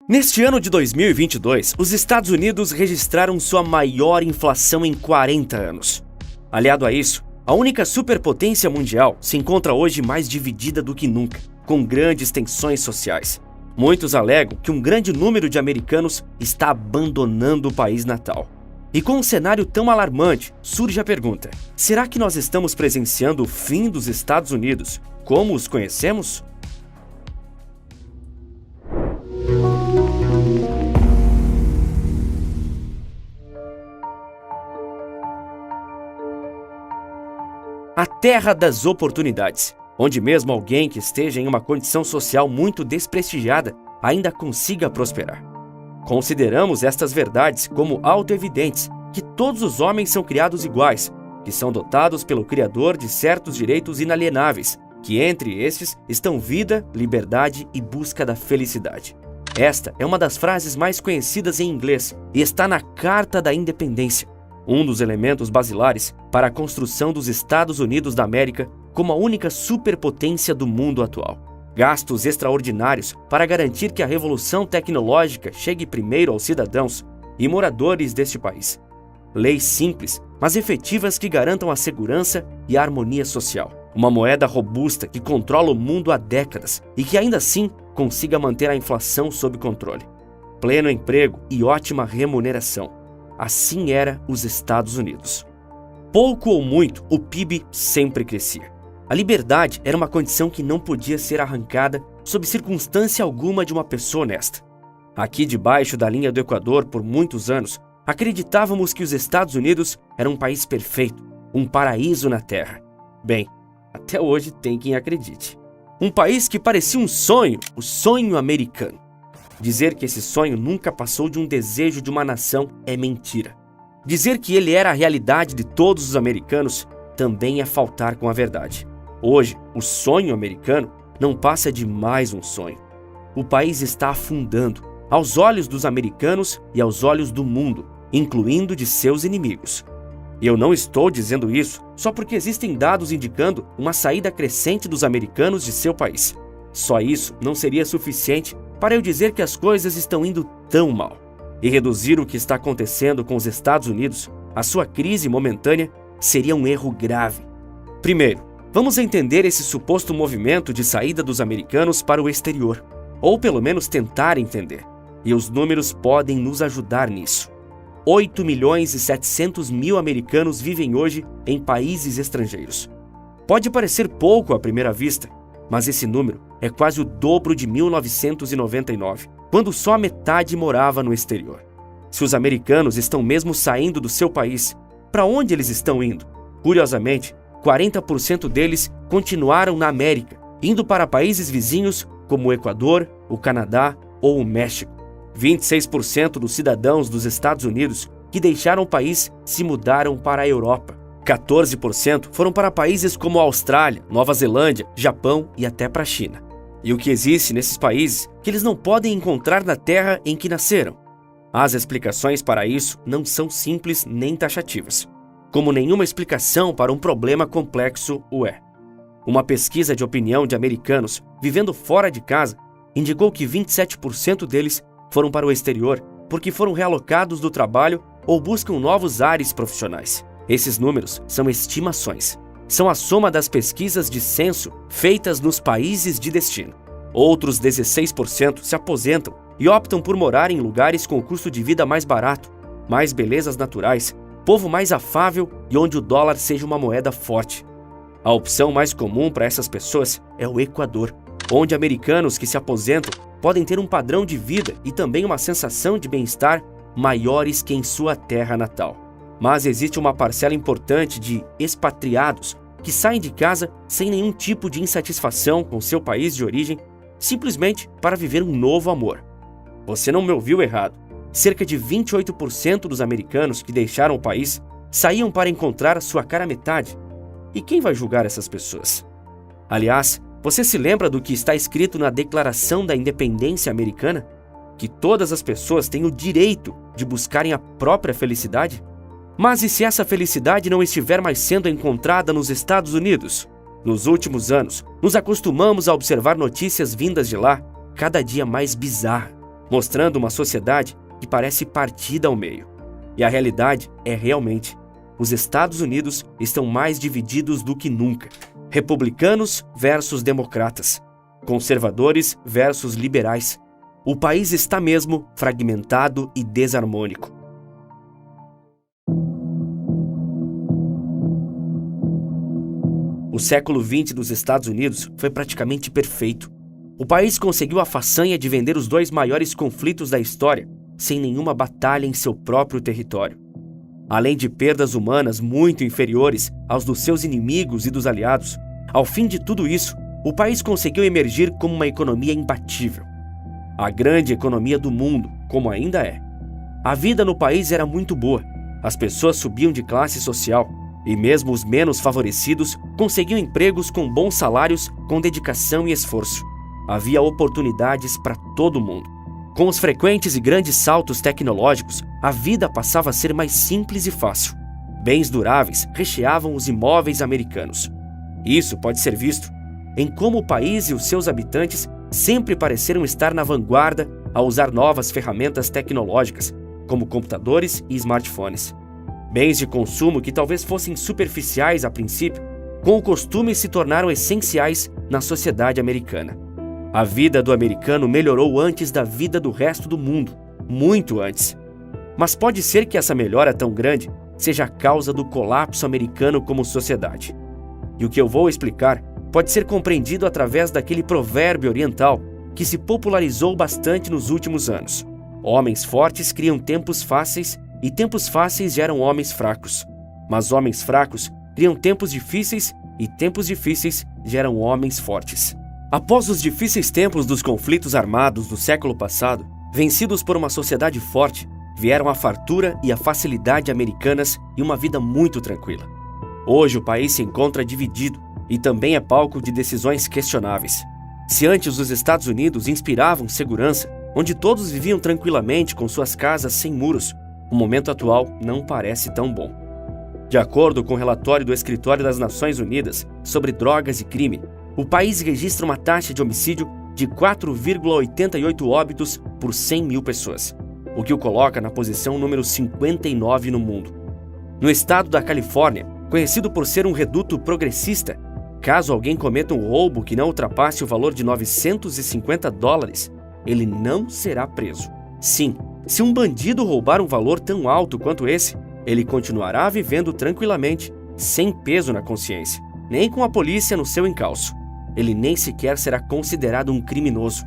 Neste ano de 2022, os Estados Unidos registraram sua maior inflação em 40 anos. Aliado a isso, a única superpotência mundial se encontra hoje mais dividida do que nunca, com grandes tensões sociais. Muitos alegam que um grande número de americanos está abandonando o país natal. E com um cenário tão alarmante, surge a pergunta: será que nós estamos presenciando o fim dos Estados Unidos como os conhecemos? A terra das oportunidades, onde mesmo alguém que esteja em uma condição social muito desprestigiada ainda consiga prosperar. Consideramos estas verdades como autoevidentes, que todos os homens são criados iguais, que são dotados pelo Criador de certos direitos inalienáveis, que entre estes estão vida, liberdade e busca da felicidade. Esta é uma das frases mais conhecidas em inglês e está na Carta da Independência, um dos elementos basilares para a construção dos Estados Unidos da América como a única superpotência do mundo atual. Gastos extraordinários para garantir que a revolução tecnológica chegue primeiro aos cidadãos e moradores deste país. Leis simples, mas efetivas que garantam a segurança e a harmonia social. Uma moeda robusta que controla o mundo há décadas e que ainda assim consiga manter a inflação sob controle. Pleno emprego e ótima remuneração. Assim era os Estados Unidos. Pouco ou muito, o PIB sempre crescia. A liberdade era uma condição que não podia ser arrancada sob circunstância alguma de uma pessoa honesta. Aqui debaixo da linha do Equador, por muitos anos, acreditávamos que os Estados Unidos eram um país perfeito, um paraíso na Terra. Bem, até hoje tem quem acredite. Um país que parecia um sonho, o sonho americano. Dizer que esse sonho nunca passou de um desejo de uma nação é mentira. Dizer que ele era a realidade de todos os americanos também é faltar com a verdade. Hoje, o sonho americano não passa de mais um sonho. O país está afundando, aos olhos dos americanos e aos olhos do mundo, incluindo de seus inimigos. E eu não estou dizendo isso só porque existem dados indicando uma saída crescente dos americanos de seu país. Só isso não seria suficiente para eu dizer que as coisas estão indo tão mal. E reduzir o que está acontecendo com os Estados Unidos, a sua crise momentânea, seria um erro grave. Primeiro, vamos entender esse suposto movimento de saída dos americanos para o exterior, ou pelo menos tentar entender. E os números podem nos ajudar nisso. 8.700.000 americanos vivem hoje em países estrangeiros. Pode parecer pouco à primeira vista, mas esse número é quase o dobro de 1999, quando só a metade morava no exterior. Se os americanos estão mesmo saindo do seu país, para onde eles estão indo? Curiosamente, 40% deles continuaram na América, indo para países vizinhos como o Equador, o Canadá ou o México. 26% dos cidadãos dos Estados Unidos que deixaram o país se mudaram para a Europa. 14% foram para países como a Austrália, Nova Zelândia, Japão e até para a China. E o que existe nesses países que eles não podem encontrar na terra em que nasceram? As explicações para isso não são simples nem taxativas, como nenhuma explicação para um problema complexo o é. Uma pesquisa de opinião de americanos vivendo fora de casa indicou que 27% deles foram para o exterior porque foram realocados do trabalho ou buscam novos ares profissionais. Esses números são estimações. São a soma das pesquisas de censo feitas nos países de destino. Outros 16% se aposentam e optam por morar em lugares com custo de vida mais barato, mais belezas naturais, povo mais afável e onde o dólar seja uma moeda forte. A opção mais comum para essas pessoas é o Equador, onde americanos que se aposentam podem ter um padrão de vida e também uma sensação de bem-estar maiores que em sua terra natal. Mas existe uma parcela importante de expatriados que saem de casa sem nenhum tipo de insatisfação com seu país de origem, simplesmente para viver um novo amor. Você não me ouviu errado. Cerca de 28% dos americanos que deixaram o país saíam para encontrar a sua cara metade. E quem vai julgar essas pessoas? Aliás, você se lembra do que está escrito na Declaração da Independência Americana? Que todas as pessoas têm o direito de buscarem a própria felicidade? Mas e se essa felicidade não estiver mais sendo encontrada nos Estados Unidos? Nos últimos anos, nos acostumamos a observar notícias vindas de lá, cada dia mais bizarras. mostrando uma sociedade que parece partida ao meio. E a realidade é realmente: os Estados Unidos estão mais divididos do que nunca. Republicanos versus democratas. Conservadores versus liberais. O país está mesmo fragmentado e desarmônico. O século XX dos Estados Unidos foi praticamente perfeito. O país conseguiu a façanha de vender os 2 maiores conflitos da história sem nenhuma batalha em seu próprio território. Além de perdas humanas muito inferiores aos dos seus inimigos e dos aliados, ao fim de tudo isso, o país conseguiu emergir como uma economia imbatível. A grande economia do mundo, como ainda é. A vida no país era muito boa, as pessoas subiam de classe social e mesmo os menos favorecidos conseguiam empregos com bons salários, com dedicação e esforço. Havia oportunidades para todo mundo. Com os frequentes e grandes saltos tecnológicos, a vida passava a ser mais simples e fácil. Bens duráveis recheavam os imóveis americanos. Isso pode ser visto em como o país e os seus habitantes sempre pareceram estar na vanguarda ao usar novas ferramentas tecnológicas, como computadores e smartphones. Bens de consumo que talvez fossem superficiais a princípio, com o costume se tornaram essenciais na sociedade americana. A vida do americano melhorou antes da vida do resto do mundo, muito antes. Mas pode ser que essa melhora tão grande seja a causa do colapso americano como sociedade. E o que eu vou explicar pode ser compreendido através daquele provérbio oriental que se popularizou bastante nos últimos anos. Homens fortes criam tempos fáceis e tempos fáceis geram homens fracos. Mas homens fracos criam tempos difíceis e tempos difíceis geram homens fortes. Após os difíceis tempos dos conflitos armados do século passado, vencidos por uma sociedade forte, vieram a fartura e a facilidade americanas e uma vida muito tranquila. Hoje o país se encontra dividido e também é palco de decisões questionáveis. Se antes os Estados Unidos inspiravam segurança, onde todos viviam tranquilamente com suas casas sem muros, o momento atual não parece tão bom. De acordo com o relatório do Escritório das Nações Unidas sobre drogas e crime, o país registra uma taxa de homicídio de 4,88 óbitos por 100 mil pessoas, o que o coloca na posição número 59 no mundo. No estado da Califórnia, conhecido por ser um reduto progressista, caso alguém cometa um roubo que não ultrapasse o valor de $950, ele não será preso. Sim, se um bandido roubar um valor tão alto quanto esse, ele continuará vivendo tranquilamente, sem peso na consciência, nem com a polícia no seu encalço. Ele nem sequer será considerado um criminoso.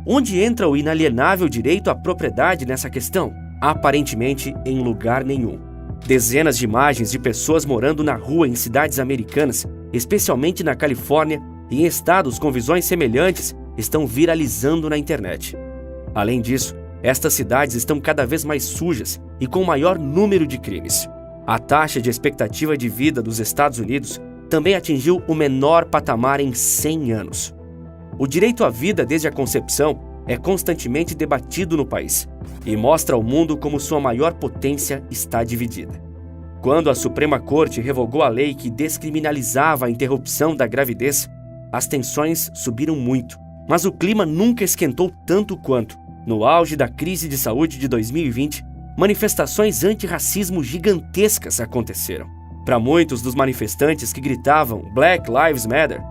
Onde entra o inalienável direito à propriedade nessa questão? Aparentemente, em lugar nenhum. Dezenas de imagens de pessoas morando na rua em cidades americanas, especialmente na Califórnia e em estados com visões semelhantes, estão viralizando na internet. Além disso, estas cidades estão cada vez mais sujas e com maior número de crimes. A taxa de expectativa de vida dos Estados Unidos também atingiu o menor patamar em 100 anos. O direito à vida desde a concepção é constantemente debatido no país e mostra ao mundo como sua maior potência está dividida. Quando a Suprema Corte revogou a lei que descriminalizava a interrupção da gravidez, as tensões subiram muito, mas o clima nunca esquentou tanto quanto, no auge da crise de saúde de 2020, manifestações antirracismo gigantescas aconteceram. Para muitos dos manifestantes que gritavam Black Lives Matter,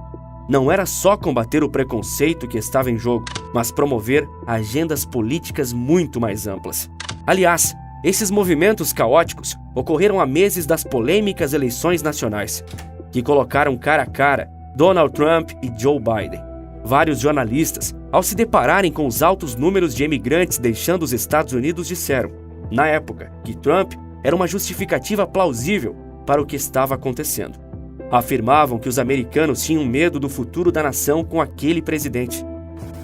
não era só combater o preconceito que estava em jogo, mas promover agendas políticas muito mais amplas. Aliás, esses movimentos caóticos ocorreram há meses das polêmicas eleições nacionais, que colocaram cara a cara Donald Trump e Joe Biden. Vários jornalistas, ao se depararem com os altos números de imigrantes deixando os Estados Unidos, disseram, na época, que Trump era uma justificativa plausível para o que estava acontecendo. Afirmavam que os americanos tinham medo do futuro da nação com aquele presidente.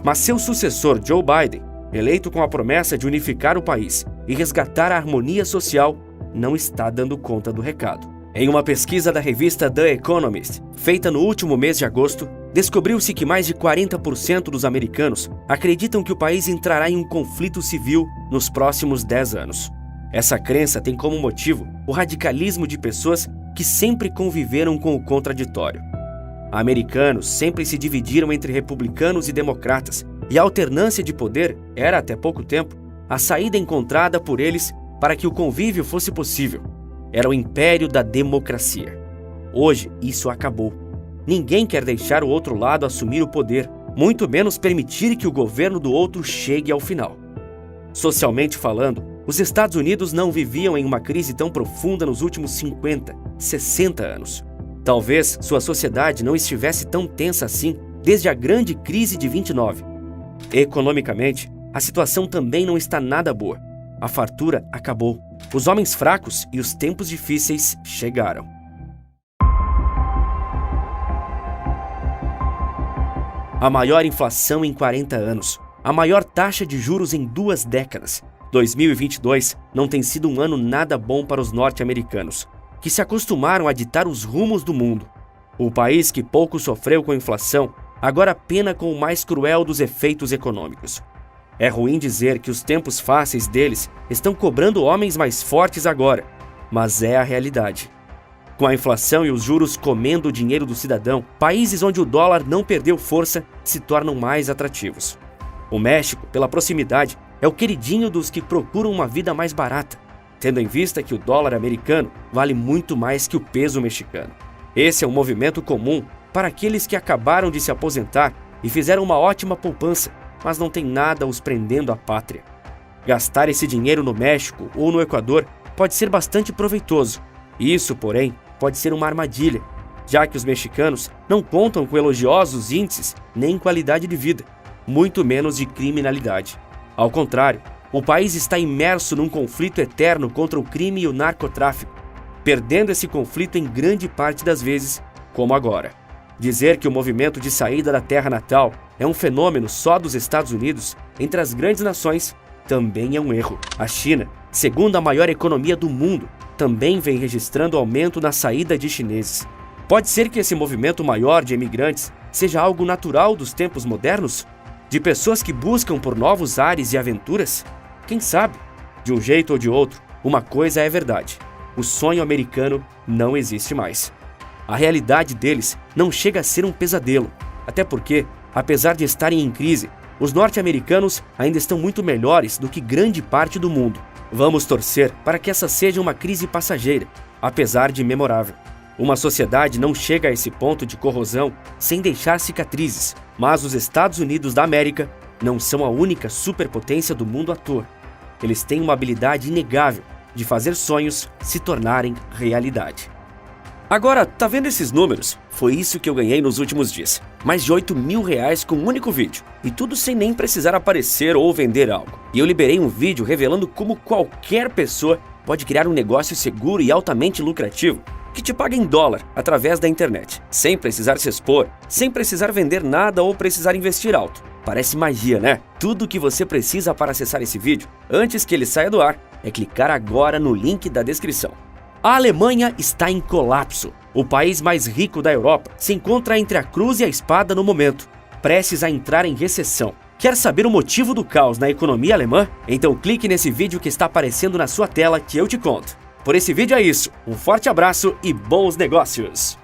Mas seu sucessor, Joe Biden, eleito com a promessa de unificar o país e resgatar a harmonia social, não está dando conta do recado. Em uma pesquisa da revista The Economist, feita no último mês de agosto, descobriu-se que mais de 40% dos americanos acreditam que o país entrará em um conflito civil nos próximos 10 anos. Essa crença tem como motivo o radicalismo de pessoas que sempre conviveram com o contraditório. Americanos sempre se dividiram entre republicanos e democratas e a alternância de poder era, até pouco tempo, a saída encontrada por eles para que o convívio fosse possível. Era o império da democracia. Hoje, isso acabou. Ninguém quer deixar o outro lado assumir o poder, muito menos permitir que o governo do outro chegue ao final. Socialmente falando, os Estados Unidos não viviam em uma crise tão profunda nos últimos 50, 60 anos. Talvez sua sociedade não estivesse tão tensa assim desde a grande crise de 29. Economicamente, a situação também não está nada boa. A fartura acabou. Os homens fracos e os tempos difíceis chegaram. A maior inflação em 40 anos. A maior taxa de juros em 2 décadas. 2022 não tem sido um ano nada bom para os norte-americanos, que se acostumaram a ditar os rumos do mundo. O país que pouco sofreu com a inflação, agora pena com o mais cruel dos efeitos econômicos. É ruim dizer que os tempos fáceis deles estão cobrando homens mais fortes agora, mas é a realidade. Com a inflação e os juros comendo o dinheiro do cidadão, países onde o dólar não perdeu força se tornam mais atrativos. O México, pela proximidade, é o queridinho dos que procuram uma vida mais barata, tendo em vista que o dólar americano vale muito mais que o peso mexicano. Esse é um movimento comum para aqueles que acabaram de se aposentar e fizeram uma ótima poupança, mas não tem nada os prendendo à pátria. Gastar esse dinheiro no México ou no Equador pode ser bastante proveitoso. Isso, porém, pode ser uma armadilha, já que os mexicanos não contam com elogiosos índices nem qualidade de vida, muito menos de criminalidade. Ao contrário, o país está imerso num conflito eterno contra o crime e o narcotráfico, perdendo esse conflito em grande parte das vezes, como agora. Dizer que o movimento de saída da terra natal é um fenômeno só dos Estados Unidos entre as grandes nações também é um erro. A China, segunda maior economia do mundo, também vem registrando aumento na saída de chineses. Pode ser que esse movimento maior de imigrantes seja algo natural dos tempos modernos? De pessoas que buscam por novos ares e aventuras? Quem sabe? De um jeito ou de outro, uma coisa é verdade: o sonho americano não existe mais. A realidade deles não chega a ser um pesadelo, até porque, apesar de estarem em crise, os norte-americanos ainda estão muito melhores do que grande parte do mundo. Vamos torcer para que essa seja uma crise passageira, apesar de memorável. Uma sociedade não chega a esse ponto de corrosão sem deixar cicatrizes, mas os Estados Unidos da América não são a única superpotência do mundo à toa. Eles têm uma habilidade inegável de fazer sonhos se tornarem realidade. Agora, tá vendo esses números? Foi isso que eu ganhei nos últimos dias. Mais de R$8.000 com um único vídeo. E tudo sem nem precisar aparecer ou vender algo. E eu liberei um vídeo revelando como qualquer pessoa pode criar um negócio seguro e altamente lucrativo que te paga em dólar através da internet, sem precisar se expor, sem precisar vender nada ou precisar investir alto. Parece magia, né? Tudo o que você precisa para acessar esse vídeo, antes que ele saia do ar, é clicar agora no link da descrição. A Alemanha está em colapso. O país mais rico da Europa se encontra entre a cruz e a espada no momento, prestes a entrar em recessão. Quer saber o motivo do caos na economia alemã? Então clique nesse vídeo que está aparecendo na sua tela que eu te conto. Por esse vídeo é isso. Um forte abraço e bons negócios!